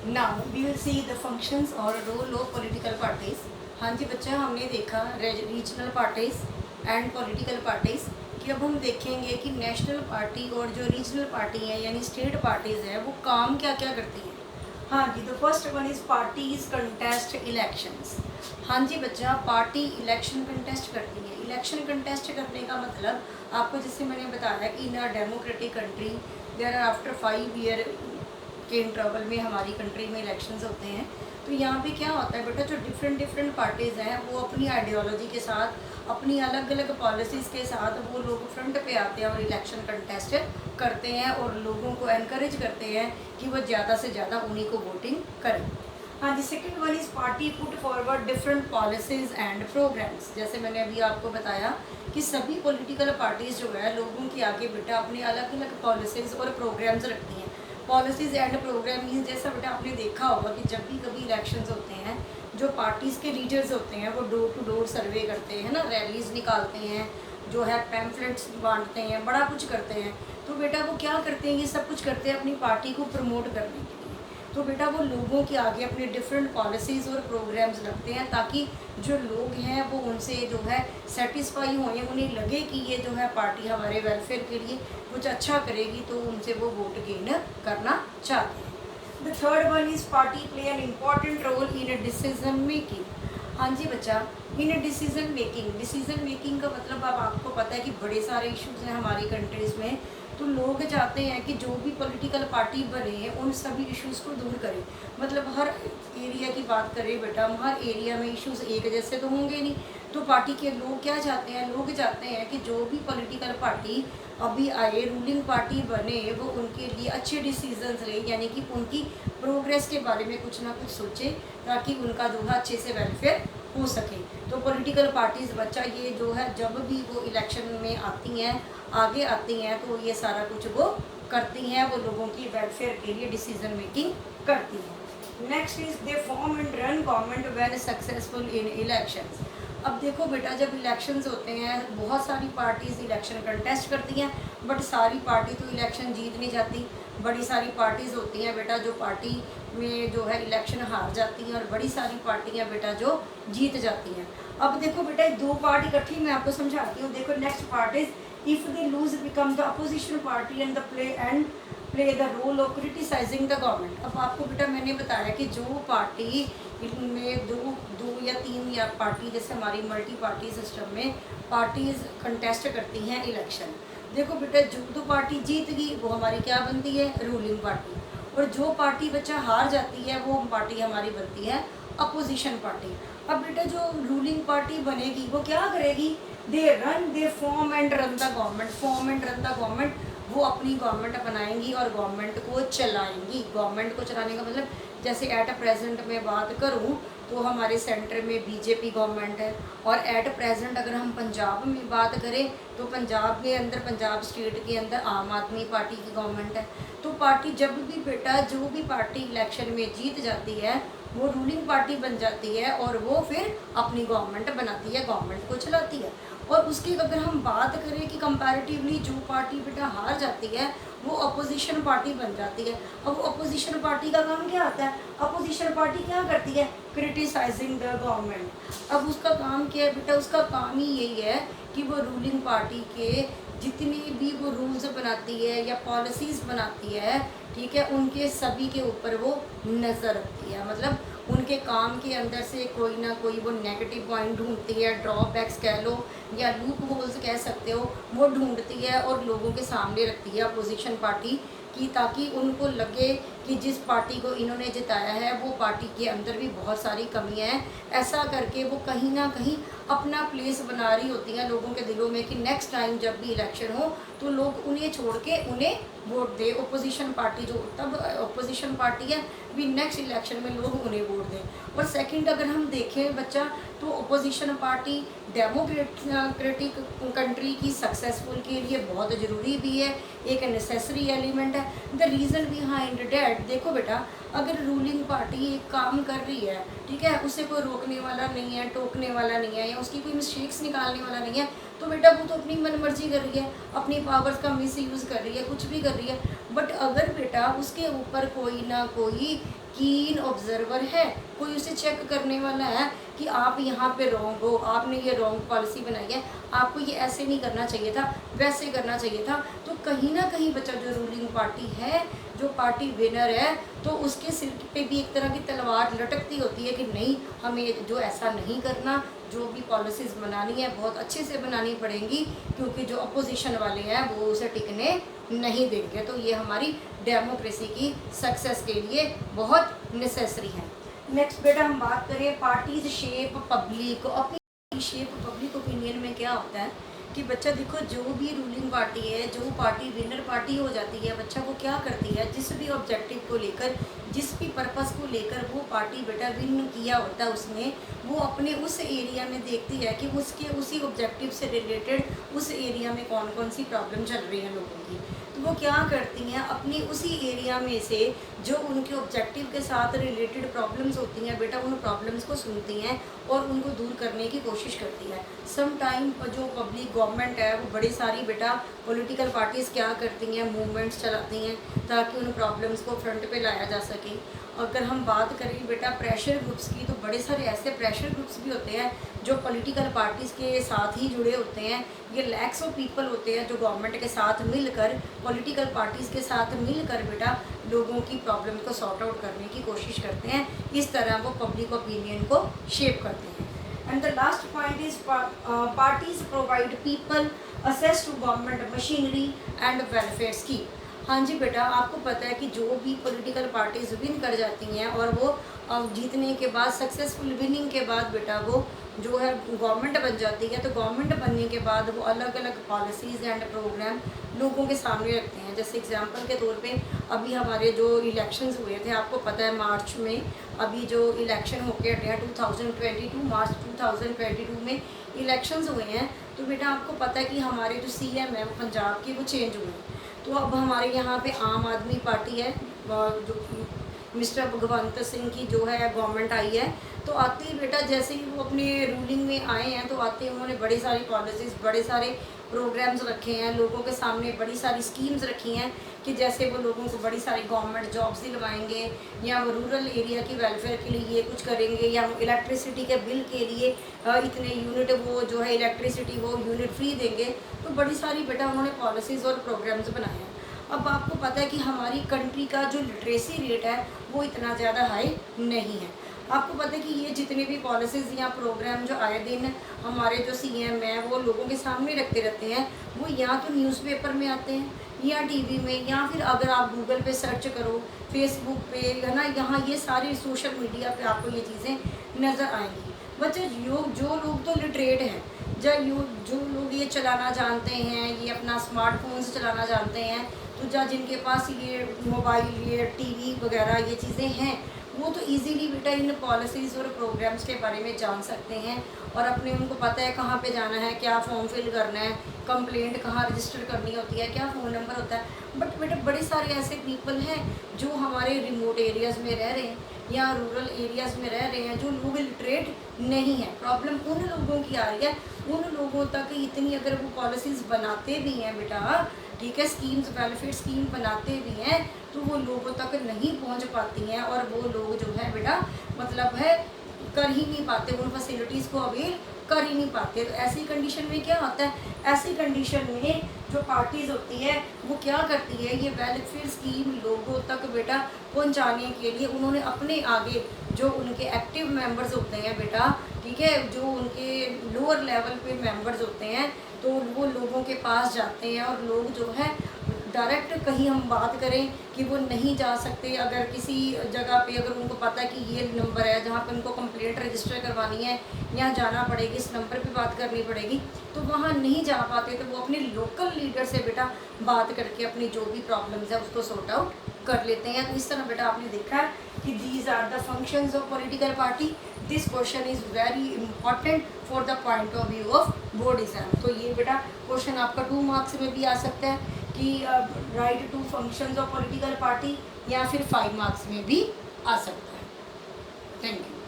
Now we will see the functions और role of political parties. हाँ जी बच्चा, हमने देखा regional parties and political parties कि अब हम देखेंगे कि नेशनल पार्टी और जो रीजनल पार्टी है यानी स्टेट पार्टीज़ है वो काम क्या क्या करती हैं। हाँ जी, the first one is parties contest elections. हाँ जी बच्चा, पार्टी इलेक्शन कंटेस्ट करती है। इलेक्शन कंटेस्ट करने का मतलब आपको जैसे मैंने बताया कि in a democratic country there are after 5 year के इंटरवल में हमारी कंट्री में इलेक्शंस होते हैं। तो यहाँ पे क्या होता है बेटा, जो डिफरेंट डिफरेंट पार्टीज़ हैं वो अपनी आइडियोलॉजी के साथ, अपनी अलग अलग पॉलिसीज़ के साथ वो लोग फ्रंट पे आते हैं और इलेक्शन कंटेस्ट करते हैं और लोगों को एनकरेज करते हैं कि वो ज़्यादा से ज़्यादा उन्हीं को वोटिंग करें। हाँ जी, second one is party put forward different policies and programmes. जैसे मैंने अभी आपको बताया कि सभी पॉलिटिकल पार्टीज़ जो है लोगों के आगे बेटा अपने अलग अलग पॉलिसीज़ और प्रोग्राम्स रखती हैं। पॉलिसीज़ एंड प्रोग्राम मीन्स जैसा बेटा आपने देखा होगा कि जब भी कभी इलेक्शंस होते हैं जो पार्टीज़ के लीडर्स होते हैं वो डोर टू डोर सर्वे करते हैं ना, रैलीज़ निकालते हैं, जो है पैम्फलेट्स बांटते हैं, बड़ा कुछ करते हैं। तो बेटा वो क्या करते हैं, ये सब कुछ करते हैं अपनी पार्टी को प्रमोट करने के लिए। तो बेटा वो लोगों के आगे अपने डिफरेंट पॉलिसीज़ और प्रोग्राम्स रखते हैं ताकि जो लोग हैं वो उनसे जो है सेटिस्फाई हों, उन्हें लगे कि ये जो है पार्टी हमारे वेलफेयर के लिए कुछ अच्छा करेगी, तो उनसे वो वोट गेन करना चाहते हैं। The third one is party play an important role in decision making. हाँ जी बच्चा, in decision making. Decision making का मतलब अब आपको पता है कि बड़े सारे इश्यूज़ हैं हमारी कंट्रीज़ में। तो लोग चाहते हैं कि जो भी पॉलिटिकल पार्टी बने उन सभी इश्यूज़ को दूर करें। मतलब हर एरिया की बात करें बेटा, हम हर एरिया में इश्यूज़ एक जैसे तो होंगे नहीं। तो पार्टी के लोग क्या चाहते हैं, लोग चाहते हैं कि जो भी पॉलिटिकल पार्टी अभी आए, रूलिंग पार्टी बने, वो उनके लिए अच्छे डिसीजंस ले, यानी कि उनकी प्रोग्रेस के बारे में कुछ ना कुछ सोचे ताकि उनका जो है अच्छे से वेलफेयर हो सके। तो पॉलिटिकल पार्टीज़ बच्चा ये जो है जब भी वो इलेक्शन में आती हैं, आगे आती हैं, तो ये सारा कुछ वो करती हैं, वो लोगों की वेलफेयर के लिए डिसीजन मेकिंग करती हैं। Next is they form and run government when successful in elections. अब देखो बेटा, जब इलेक्शंस होते हैं बहुत सारी पार्टीज़ इलेक्शन कंटेस्ट करती हैं, बट सारी पार्टी तो इलेक्शन जीत नहीं जाती। बड़ी सारी पार्टीज़ होती हैं बेटा जो पार्टी में जो है इलेक्शन हार जाती हैं, और बड़ी सारी पार्टियां बेटा जो जीत जाती हैं। अब देखो बेटा, दो पार्टी इकट्ठी मैं आपको समझाती हूँ। देखो next part is if they lose become the opposition party and the play the role of criticizing the government. अब आपको बेटा मैंने बताया कि जो पार्टी में दो या तीन या पार्टी, जैसे हमारी मल्टी पार्टी सिस्टम में पार्टीज कंटेस्ट करती हैं इलेक्शन। देखो बेटा, जो तो पार्टी जीत गई वो हमारी क्या बनती है, रूलिंग पार्टी। और जो पार्टी बच्चा हार जाती है वो पार्टी हमारी बनती है अपोजिशन पार्टी। अब बेटा जो रूलिंग पार्टी बनेगी वो क्या करेगी, they form and run the government. Form and run the government, वो अपनी गवर्नमेंट बनाएंगी और गवर्नमेंट को चलाएंगी। गवर्नमेंट को चलाने का मतलब जैसे एट प्रेजेंट में बात करूं तो हमारे सेंटर में बीजेपी गवर्नमेंट है, और एट प्रेजेंट अगर हम पंजाब में बात करें तो पंजाब के अंदर, पंजाब स्टेट के अंदर आम आदमी पार्टी की गवर्नमेंट है। तो पार्टी जब भी बेटा, जो भी पार्टी इलेक्शन में जीत जाती है वो रूलिंग पार्टी बन जाती है और वो फिर अपनी गवर्नमेंट बनाती है, गवर्नमेंट को चलाती है। और उसकी अगर हम बात करें कि कंपैरेटिवली जो पार्टी बेटा हार जाती है वो अपोजिशन पार्टी बन जाती है। अब अपोजिशन पार्टी का काम क्या होता है, अपोजिशन पार्टी क्या करती है, क्रिटिसाइजिंग द गवर्नमेंट। अब उसका काम क्या है बेटा, उसका काम ही यही है कि वो रूलिंग पार्टी के जितने भी वो रूल्स बनाती है या पॉलिसीज़ बनाती है, ठीक है, उनके सभी के ऊपर वो नज़र रखती है। मतलब उनके काम के अंदर से कोई ना कोई वो नेगेटिव पॉइंट ढूंढती है, ड्रॉबैक्स कह लो या लूप होल्स कह सकते हो, वो ढूंढती है और लोगों के सामने रखती है अपोजिशन पार्टी की, ताकि उनको लगे कि जिस पार्टी को इन्होंने जिताया है वो पार्टी के अंदर भी बहुत सारी कमियां हैं। ऐसा करके वो कहीं ना कहीं अपना प्लेस बना रही होती हैं लोगों के दिलों में कि नेक्स्ट टाइम जब भी इलेक्शन हो तो लोग उन्हें छोड़ के उन्हें वोट दे। ओपोजिशन पार्टी जो तब ओपोजिशन पार्टी है भी नेक्स्ट इलेक्शन में लोग उन्हें वोट दें। और सेकंड अगर हम देखें बच्चा, तो ओपोजिशन पार्टी डेमोक्रेटिक कंट्री की सक्सेसफुल के लिए बहुत ज़रूरी भी है, एक नेसेसरी एलिमेंट है। द रीज़न बिहाइंड डैट, देखो बेटा, अगर रूलिंग पार्टी एक काम कर रही है, ठीक है, उसे कोई रोकने वाला नहीं है, टोकने वाला नहीं है, या उसकी कोई मिस्टेक्स निकालने वाला नहीं है, तो बेटा वो तो अपनी मनमर्जी कर रही है, अपनी पावर्स का मिस यूज़ कर रही है, कुछ भी कर रही है। बट अगर बेटा उसके ऊपर कोई ना कोई कीन ऑब्जर्वर है, कोई उसे चेक करने वाला है कि आप यहाँ पे रॉन्ग हो, आपने ये रॉन्ग पॉलिसी बनाई है, आपको ये ऐसे नहीं करना चाहिए था, वैसे करना चाहिए था। तो कहीं ना कहीं बच्चा जो रूलिंग पार्टी है, जो पार्टी विनर है, तो उसके सिर पे भी एक तरह की तलवार लटकती होती है कि नहीं, हमें जो ऐसा नहीं करना, जो भी पॉलिसीज़ बनानी है बहुत अच्छे से बनानी पड़ेंगी, क्योंकि जो अपोजिशन वाले हैं वो उसे टिकने नहीं देंगे। तो ये हमारी डेमोक्रेसी की सक्सेस के लिए बहुत नेसेसरी है। नेक्स्ट बेटा हम बात करें parties shape public opinion. Shape public opinion में क्या होता है कि बच्चा देखो, जो भी रूलिंग पार्टी है, जो पार्टी विनर पार्टी हो जाती है, बच्चा वो क्या करती है, जिस भी ऑब्जेक्टिव को लेकर, जिस भी पर्पस को लेकर वो पार्टी बेटा विन किया होता है, उसने वो अपने उस एरिया में देखती है कि उसके उसी ऑब्जेक्टिव से रिलेटेड उस एरिया में कौन कौन सी प्रॉब्लम चल रही है लोगों की। तो वो क्या करती हैं, अपनी उसी एरिया में से जो उनके ऑब्जेक्टिव के साथ रिलेटेड प्रॉब्लम्स होती हैं बेटा, उन प्रॉब्लम्स को सुनती हैं और उनको दूर करने की कोशिश करती है। सम टाइम जो पब्लिक गवर्नमेंट है वो बड़ी सारी बेटा पॉलिटिकल पार्टीज़ क्या करती हैं, मूवमेंट्स चलाती हैं ताकि उन प्रॉब्लम्स को फ्रंट पे लाया जा सके। अगर हम बात करें बेटा प्रेशर ग्रुप्स की, तो बड़े सारे ऐसे प्रेशर ग्रुप्स भी होते हैं जो पॉलिटिकल पार्टीज़ के साथ ही जुड़े होते हैं। ये लैक्स ऑफ पीपल होते हैं जो गवर्नमेंट के साथ मिलकर, पॉलिटिकल पार्टीज़ के साथ मिलकर बेटा लोगों की प्रॉब्लम को सॉर्ट आउट करने की कोशिश करते हैं। इस तरह वो पब्लिक ओपिनियन को शेप करते हैं। And the last point is parties provide people access to government machinery and welfare scheme. हाँ जी बेटा, आपको पता है कि जो भी पॉलिटिकल पार्टीज विन कर जाती हैं और वो जीतने के बाद, सक्सेसफुल विनिंग के बाद बेटा वो जो है गवर्नमेंट बन जाती है, तो गवर्नमेंट बनने के बाद वो अलग अलग पॉलिसीज़ एंड प्रोग्राम लोगों के सामने रखते हैं। जैसे एग्जांपल के तौर पे अभी हमारे जो इलेक्शंस हुए थे, आपको पता है मार्च में अभी जो इलेक्शन होके हटे हैं 2022, मार्च 2022 में इलेक्शंस हुए हैं। तो बेटा आपको पता है कि हमारे जो CM है वो पंजाब के वो चेंज हुए हैं। तो अब हमारे यहाँ पे आम आदमी पार्टी है, जो कि मिस्टर भगवंत सिंह की जो है गवर्नमेंट आई है। तो आते ही बेटा जैसे ही वो अपने रूलिंग में आए हैं, तो आते ही उन्होंने बड़ी सारी पॉलिसीज़, बड़े सारे प्रोग्राम्स रखे हैं, लोगों के सामने बड़ी सारी स्कीम्स रखी हैं कि जैसे वो लोगों को बड़ी सारी गवर्नमेंट जॉब्स दिलवाएंगे, या वो रूरल एरिया की वेलफेयर के लिए ये कुछ करेंगे, या वो इलेक्ट्रिसिटी के बिल के लिए इतने यूनिट वो जो है इलेक्ट्रिसिटी वो यूनिट फ्री देंगे। तो बड़ी सारी बेटा उन्होंने पॉलिसीज़ और प्रोग्राम्स बनाए हैं। अब आपको पता है कि हमारी कंट्री का जो लिटरेसी रेट है वो इतना ज़्यादा हाई नहीं है। आपको पता है कि ये जितने भी पॉलिसीज़ या प्रोग्राम जो आए दिन हमारे जो CM हैं वो लोगों के सामने रखते रहते हैं, वो या तो न्यूज़पेपर में आते हैं या TV में, या फिर अगर आप गूगल पे सर्च करो, फेसबुक पे, है ना, यहाँ ये सारी सोशल मीडिया पे आपको ये चीज़ें नज़र आएंगी। बच्चे जो लोग तो लिटरेट हैं, जो लोग ये चलाना जानते हैं, ये अपना स्मार्टफोन से चलाना जानते हैं, तो जिनके पास ये मोबाइल, ये TV वगैरह ये चीज़ें हैं, वो तो इजीली बेटा इन पॉलिसीज़ और प्रोग्राम्स के बारे में जान सकते हैं और अपने उनको पता है कहाँ पे जाना है, क्या फॉर्म फिल करना है, कंप्लेंट कहाँ रजिस्टर करनी होती है, क्या फ़ोन नंबर होता है। बट बेटा बड़े सारे ऐसे पीपल हैं जो हमारे रिमोट एरियाज़ में रह रहे हैं या रूरल एरियाज़ में रह रहे हैं, जो लोग लिटरेट नहीं है। प्रॉब्लम उन लोगों की आ रही है, उन लोगों तक इतनी अगर वो पॉलिसीज़ बनाते भी हैं बेटा, ठीक है, स्कीम्स, वेलफेयर स्कीम बनाते भी हैं, तो वो लोगों तक नहीं पहुंच पाती हैं और वो लोग जो है बेटा मतलब है कर ही नहीं पाते, उन फैसिलिटीज़ को अवेल कर ही नहीं पाते। तो ऐसी कंडीशन में क्या होता है, ऐसी कंडीशन में जो पार्टीज़ होती है वो क्या करती है, ये वेलफेयर स्कीम लोगों तक बेटा पहुंचाने के लिए उन्होंने अपने आगे जो उनके एक्टिव मेंबर्स होते हैं बेटा, ठीक है, जो उनके लोअर लेवल पे मेंबर्स होते हैं, तो वो लोगों के पास जाते हैं और लोग जो है डायरेक्ट, कहीं हम बात करें कि वो नहीं जा सकते, अगर किसी जगह पे अगर उनको पता है कि ये नंबर है जहाँ पे उनको कंप्लेंट रजिस्टर करवानी है, यहाँ जाना पड़ेगी, इस नंबर पे बात करनी पड़ेगी, तो वहाँ नहीं जा पाते, तो वो अपने लोकल लीडर से बेटा बात करके अपनी जो भी प्रॉब्लम्स है उसको सॉर्ट आउट कर लेते हैं। तो इस तरह बेटा आपने देखा है कि these are the functions of political party. This question is very important for the point of view of board exam. तो ये बेटा क्वेश्चन आपका 2 मार्क्स में भी आ सकता है कि write two functions of political party, या फिर 5 मार्क्स में भी आ सकता है। Thank you.